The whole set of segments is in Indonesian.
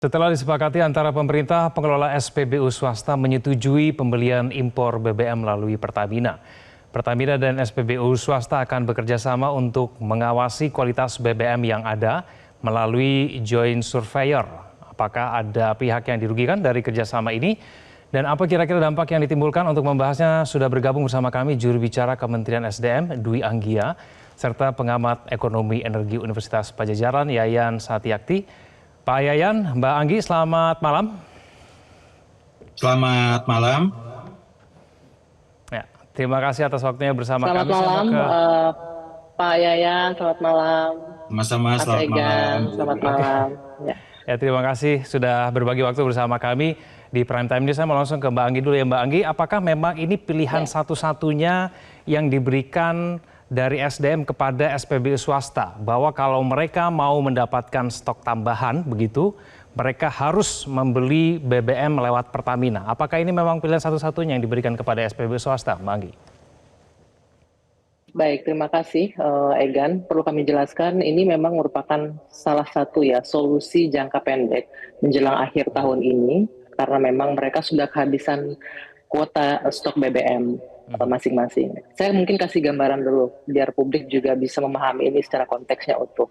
Setelah disepakati antara pemerintah, pengelola SPBU swasta menyetujui pembelian impor BBM melalui Pertamina. Pertamina dan SPBU swasta akan bekerja sama untuk mengawasi kualitas BBM yang ada melalui Joint Surveyor. Apakah ada pihak yang dirugikan dari kerjasama ini? Dan apa kira-kira dampak yang ditimbulkan? Untuk membahasnya sudah bergabung bersama kami juru bicara Kementerian SDM Dwi Anggia serta pengamat ekonomi energi Universitas Padjadjaran Yayan Satyakti. Pak Yayan, Mbak Anggi, selamat malam. Selamat malam. Ya, terima kasih atas waktunya bersama Selamat kami. malam, Pak Yayan. Selamat malam. Sama-sama, Mas selamat Egan, malam. selamat malam. Ya, terima kasih sudah berbagi waktu bersama kami di Prime Time News. Saya mau langsung ke Mbak Anggi dulu ya, Mbak Anggi. Apakah memang ini pilihan satu-satunya yang diberikan dari SDM kepada SPBU swasta, bahwa kalau mereka mau mendapatkan stok tambahan begitu, mereka harus membeli BBM lewat Pertamina? Apakah ini memang pilihan satu-satunya yang diberikan kepada SPBU swasta, Mbak Anggi? Baik, terima kasih Egan. Perlu kami jelaskan, ini memang merupakan salah satu solusi jangka pendek menjelang akhir tahun ini, karena memang mereka sudah kehabisan kuota stok BBM masing-masing. Saya mungkin kasih gambaran dulu, biar publik juga bisa memahami ini secara konteksnya utuh.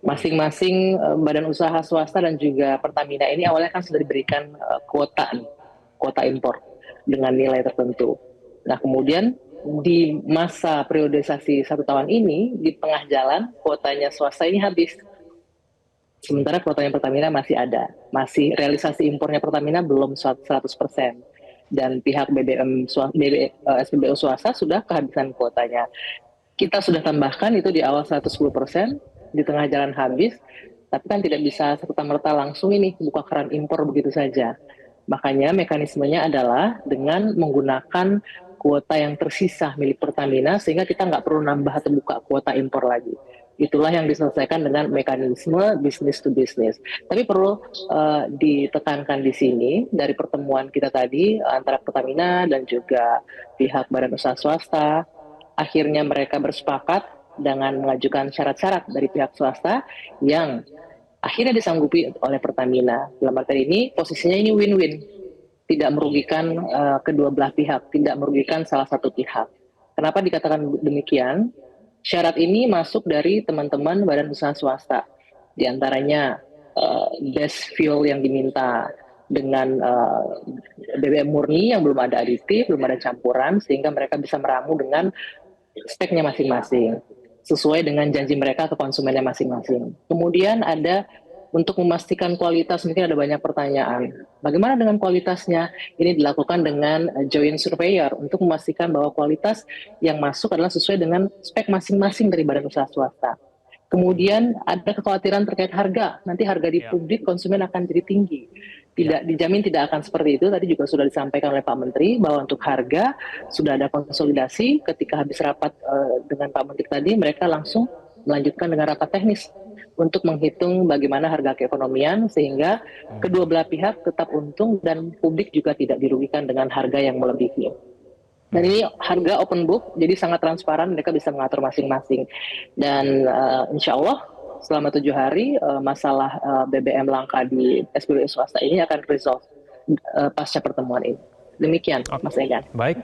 Masing-masing badan usaha swasta dan juga Pertamina ini awalnya kan sudah diberikan kuota impor dengan nilai tertentu. Nah, kemudian di masa periodisasi 1 tahun ini, di tengah jalan kuotanya swasta ini habis. Sementara kuotanya Pertamina masih ada. Masih realisasi impornya Pertamina belum 100%. Dan pihak SPBU swasta sudah kehabisan kuotanya. Kita sudah tambahkan itu di awal 110%, di tengah jalan habis, tapi kan tidak bisa serta-merta langsung ini buka keran impor begitu saja. Makanya mekanismenya adalah dengan menggunakan kuota yang tersisa milik Pertamina, sehingga kita nggak perlu nambah atau buka kuota impor lagi. Itulah yang diselesaikan dengan mekanisme business to business. Tapi perlu ditekankan di sini dari pertemuan kita tadi antara Pertamina dan juga pihak badan usaha swasta, akhirnya mereka bersepakat dengan mengajukan syarat-syarat dari pihak swasta yang akhirnya disanggupi oleh Pertamina. Dalam arti ini posisinya ini win-win, tidak merugikan kedua belah pihak, tidak merugikan salah satu pihak. Kenapa dikatakan demikian? Syarat ini masuk dari teman-teman badan usaha swasta, di antaranya base fuel yang diminta dengan BBM murni yang belum ada aditif, belum ada campuran, sehingga mereka bisa meramu dengan speknya masing-masing, sesuai dengan janji mereka ke konsumennya masing-masing. Kemudian ada untuk memastikan kualitas, mungkin ada banyak pertanyaan. Bagaimana dengan kualitasnya? Ini dilakukan dengan Joint Surveyor untuk memastikan bahwa kualitas yang masuk adalah sesuai dengan spek masing-masing dari badan usaha swasta. Kemudian ada kekhawatiran terkait harga. Nanti harga di publik konsumen akan jadi tinggi. Tidak dijamin tidak akan seperti itu. Tadi juga sudah disampaikan oleh Pak Menteri bahwa untuk harga sudah ada konsolidasi. Ketika habis rapat dengan Pak Menteri tadi, mereka langsung melanjutkan dengan rapat teknis untuk menghitung bagaimana harga keekonomian sehingga kedua belah pihak tetap untung dan publik juga tidak dirugikan dengan harga yang melebihi. Dan ini harga open book, jadi sangat transparan, mereka bisa mengatur masing-masing. Dan insya Allah selama 7 hari masalah BBM langka di SPBU swasta ini akan resolve pasca pertemuan ini. Demikian, Mas Egan. Baik,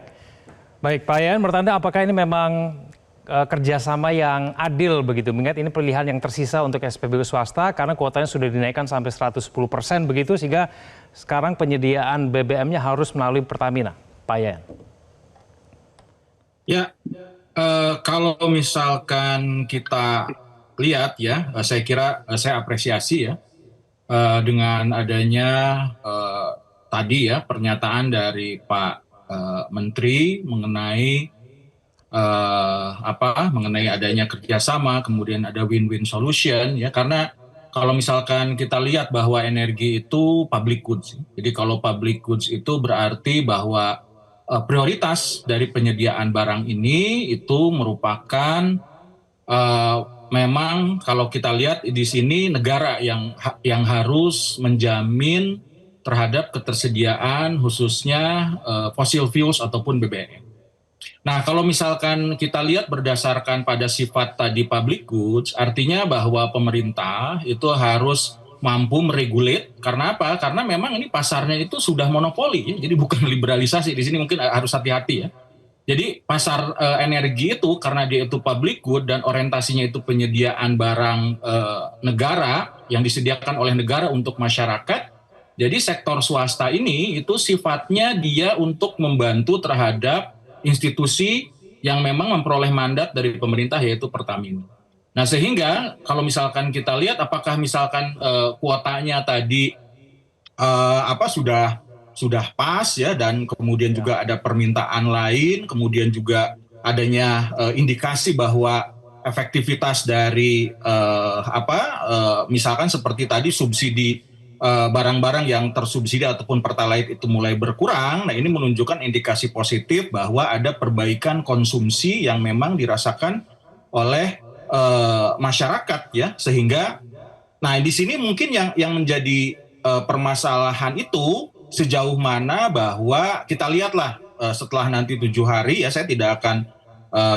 Pak Yayan, menurut Anda apakah ini memang kerjasama yang adil begitu, mengingat ini pilihan yang tersisa untuk SPBU swasta karena kuotanya sudah dinaikkan sampai 110% begitu, sehingga sekarang penyediaan BBM-nya harus melalui Pertamina, Pak Yayan? Ya, kalau misalkan kita lihat ya, saya kira saya apresiasi ya dengan adanya tadi ya pernyataan dari Pak Menteri mengenai mengenai adanya kerjasama, kemudian ada win-win solution ya, karena kalau misalkan kita lihat bahwa energi itu public goods, jadi kalau public goods itu berarti bahwa prioritas dari penyediaan barang ini itu merupakan memang kalau kita lihat di sini negara yang harus menjamin terhadap ketersediaan khususnya fossil fuels ataupun BBM. Nah, kalau misalkan kita lihat berdasarkan pada sifat tadi public goods, artinya bahwa pemerintah itu harus mampu meregulate. Karena apa? Karena memang ini pasarnya itu sudah monopoli, ya. Jadi bukan liberalisasi. Di sini mungkin harus hati-hati ya. Jadi pasar energi itu karena dia itu public good dan orientasinya itu penyediaan barang negara yang disediakan oleh negara untuk masyarakat. Jadi sektor swasta ini itu sifatnya dia untuk membantu terhadap institusi yang memang memperoleh mandat dari pemerintah yaitu Pertamina. Nah sehingga kalau misalkan kita lihat apakah misalkan kuotanya tadi sudah pas ya, dan kemudian juga ada permintaan lain, kemudian juga adanya indikasi bahwa efektivitas dari misalkan seperti tadi subsidi barang-barang yang tersubsidi ataupun pertalite itu mulai berkurang. Nah ini menunjukkan indikasi positif bahwa ada perbaikan konsumsi yang memang dirasakan oleh masyarakat ya, sehingga nah di sini mungkin yang menjadi permasalahan itu sejauh mana bahwa kita lihatlah setelah nanti 7 hari ya, saya tidak akan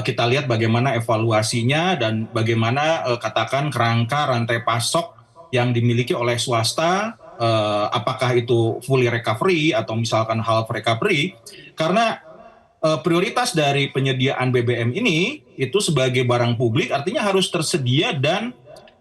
kita lihat bagaimana evaluasinya dan bagaimana katakan kerangka rantai pasok yang dimiliki oleh swasta, apakah itu fully recovery atau misalkan half recovery, karena prioritas dari penyediaan BBM ini itu sebagai barang publik artinya harus tersedia dan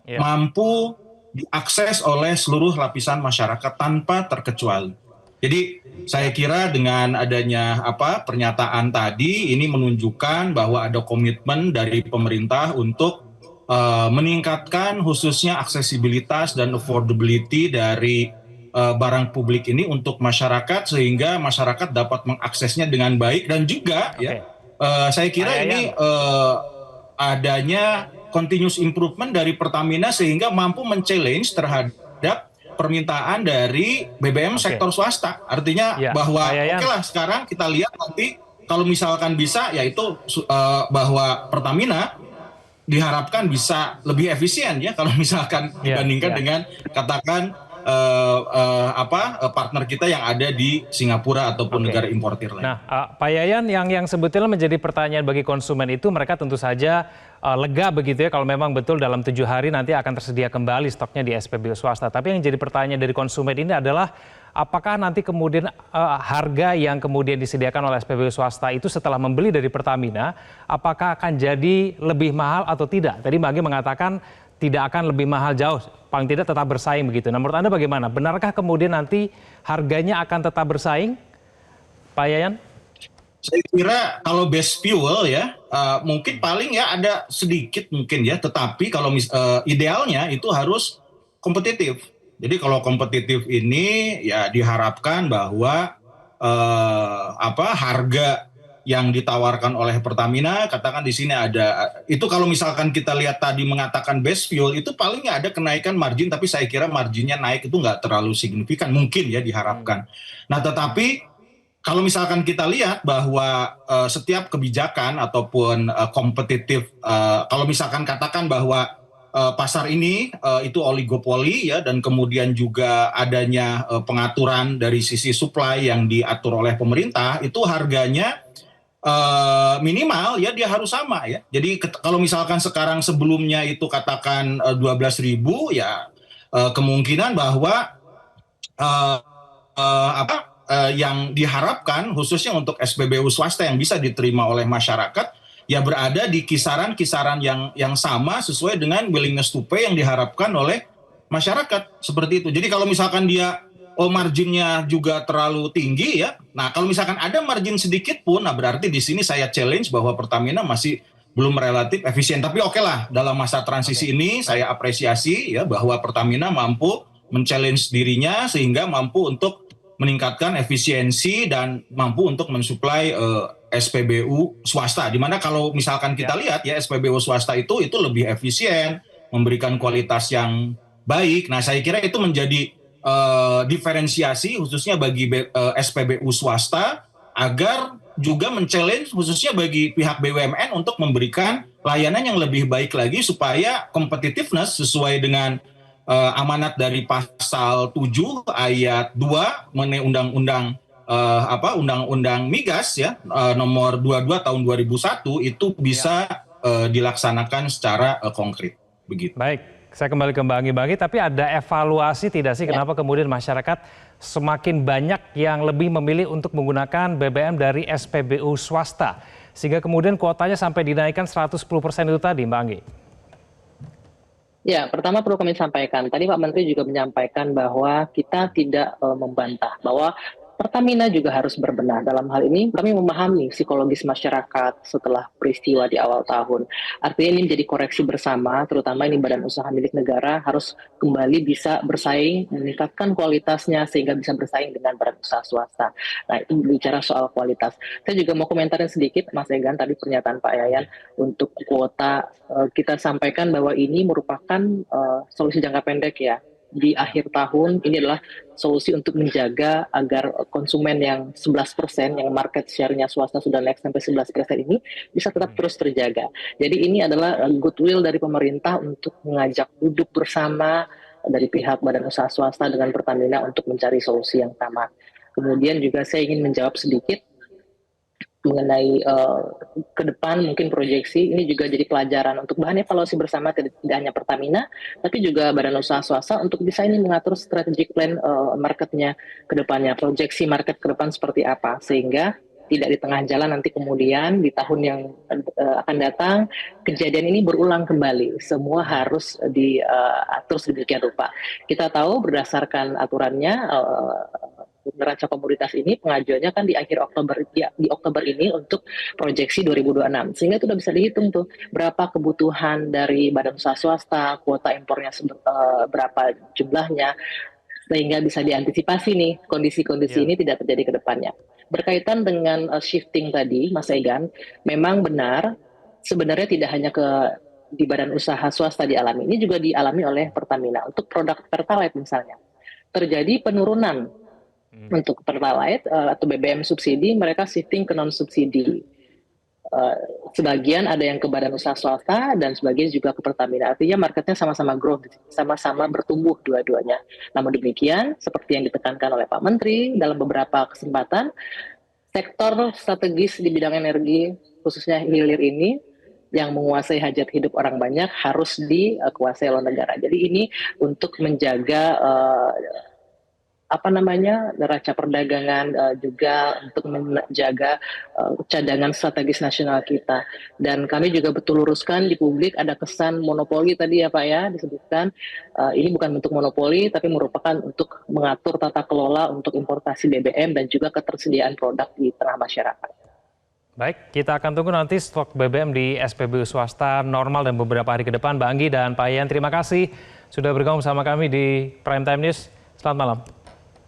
mampu diakses oleh seluruh lapisan masyarakat tanpa terkecuali. Jadi saya kira dengan adanya pernyataan tadi ini menunjukkan bahwa ada komitmen dari pemerintah untuk meningkatkan khususnya aksesibilitas dan affordability dari barang publik ini untuk masyarakat sehingga masyarakat dapat mengaksesnya dengan baik, dan juga saya kira ini adanya continuous improvement dari Pertamina sehingga mampu men-challenge terhadap permintaan dari BBM sektor swasta. Artinya bahwa okelah sekarang kita lihat nanti kalau misalkan bisa yaitu bahwa Pertamina diharapkan bisa lebih efisien ya kalau misalkan dibandingkan dengan katakan partner kita yang ada di Singapura ataupun negara importir lain. Nah, Pak Yayan, yang sebetulnya menjadi pertanyaan bagi konsumen itu mereka tentu saja lega begitu ya kalau memang betul dalam 7 hari nanti akan tersedia kembali stoknya di SPBU swasta. Tapi yang jadi pertanyaan dari konsumen ini adalah apakah nanti kemudian harga yang kemudian disediakan oleh SPBU swasta itu setelah membeli dari Pertamina, apakah akan jadi lebih mahal atau tidak? Tadi Mbak Anggi mengatakan tidak akan lebih mahal jauh, paling tidak tetap bersaing begitu. Nah, menurut Anda bagaimana? Benarkah kemudian nanti harganya akan tetap bersaing, Pak Yayan? Saya kira kalau base fuel ya, mungkin paling ya ada sedikit mungkin ya, tetapi kalau idealnya itu harus kompetitif. Jadi kalau kompetitif ini ya diharapkan bahwa harga yang ditawarkan oleh Pertamina, katakan di sini ada, itu kalau misalkan kita lihat tadi mengatakan base fuel, itu paling ada kenaikan margin, tapi saya kira marginnya naik itu nggak terlalu signifikan, mungkin ya diharapkan. Nah tetapi kalau misalkan kita lihat bahwa setiap kebijakan ataupun kompetitif, kalau misalkan katakan bahwa pasar ini itu oligopoli ya, dan kemudian juga adanya pengaturan dari sisi supply yang diatur oleh pemerintah, itu harganya minimal ya dia harus sama ya. Jadi kalau misalkan sekarang sebelumnya itu katakan 12.000 ya, kemungkinan bahwa yang diharapkan khususnya untuk SPBU swasta yang bisa diterima oleh masyarakat ya berada di kisaran-kisaran yang sama sesuai dengan willingness to pay yang diharapkan oleh masyarakat, seperti itu. Jadi kalau misalkan dia marginnya juga terlalu tinggi ya. Nah, kalau misalkan ada margin sedikit pun, nah berarti di sini saya challenge bahwa Pertamina masih belum relatif efisien. Tapi oke lah, dalam masa transisi ini saya apresiasi ya bahwa Pertamina mampu men-challenge dirinya sehingga mampu untuk meningkatkan efisiensi dan mampu untuk mensuplai SPBU swasta. Dimana kalau misalkan kita lihat ya SPBU swasta itu lebih efisien, memberikan kualitas yang baik. Nah, saya kira itu menjadi diferensiasi khususnya bagi SPBU swasta agar juga men-challenge khususnya bagi pihak BUMN untuk memberikan layanan yang lebih baik lagi supaya competitiveness sesuai dengan amanat dari pasal 7 ayat 2 mengenai undang-undang migas ya nomor 22 tahun 2001 itu bisa dilaksanakan secara konkret begitu. Baik. Saya kembali ke Mbak Anggi. Mbak Anggi, tapi ada evaluasi tidak sih kenapa kemudian masyarakat semakin banyak yang lebih memilih untuk menggunakan BBM dari SPBU swasta? Sehingga kemudian kuotanya sampai dinaikkan 110% itu tadi, Mbak Anggi. Ya, pertama perlu kami sampaikan. Tadi Pak Menteri juga menyampaikan bahwa kita tidak membantah bahwa Pertamina juga harus berbenah. Dalam hal ini kami memahami psikologis masyarakat setelah peristiwa di awal tahun. Artinya ini menjadi koreksi bersama, terutama ini badan usaha milik negara harus kembali bisa bersaing, meningkatkan kualitasnya sehingga bisa bersaing dengan badan usaha swasta. Nah, itu bicara soal kualitas. Saya juga mau komentarin sedikit, Mas Egan, tadi pernyataan Pak Yayan untuk kuota. Kita sampaikan bahwa ini merupakan solusi jangka pendek ya. Di akhir tahun ini adalah solusi untuk menjaga agar konsumen yang 11% yang market share-nya swasta sudah naik sampai 11% ini bisa tetap terus terjaga. Jadi ini adalah goodwill dari pemerintah untuk mengajak duduk bersama dari pihak badan usaha swasta dengan Pertamina untuk mencari solusi yang sama. Kemudian juga saya ingin menjawab sedikit mengenai ke depan mungkin proyeksi ini juga jadi pelajaran untuk bahan evaluasi bersama tidak hanya Pertamina tapi juga badan usaha swasta untuk bisa ini mengatur strategic plan marketnya ke depannya, proyeksi market ke depan seperti apa sehingga tidak di tengah jalan nanti kemudian di tahun yang akan datang kejadian ini berulang kembali. Semua harus diatur sedemikian rupa. Kita tahu berdasarkan aturannya neraca komoditas ini pengajuannya kan di akhir Oktober di Oktober ini untuk proyeksi 2026 sehingga itu udah bisa dihitung tuh berapa kebutuhan dari badan usaha swasta, kuota impornya berapa jumlahnya sehingga bisa diantisipasi nih kondisi-kondisi ini tidak terjadi ke depannya. Berkaitan dengan shifting tadi Mas Egan, memang benar sebenarnya tidak hanya di badan usaha swasta dialami, ini juga dialami oleh Pertamina untuk produk Pertalite misalnya. Terjadi penurunan untuk Pertalite atau BBM subsidi, mereka shifting ke non-subsidi. Sebagian ada yang ke badan usaha swasta dan sebagian juga ke Pertamina. Artinya marketnya sama-sama growth, sama-sama bertumbuh dua-duanya. Namun demikian, seperti yang ditekankan oleh Pak Menteri dalam beberapa kesempatan, sektor strategis di bidang energi, khususnya hilir ini, yang menguasai hajat hidup orang banyak harus dikuasai oleh negara. Jadi ini untuk menjaga neraca perdagangan juga untuk menjaga cadangan strategis nasional kita. Dan kami juga betul luruskan di publik ada kesan monopoli tadi ya Pak ya disebutkan. Ini bukan bentuk monopoli tapi merupakan untuk mengatur tata kelola untuk importasi BBM dan juga ketersediaan produk di tengah masyarakat. Baik, kita akan tunggu nanti stok BBM di SPBU swasta normal dan beberapa hari ke depan. Mbak Anggi dan Pak Yayan, terima kasih sudah bergabung bersama kami di Prime Time News. Selamat malam.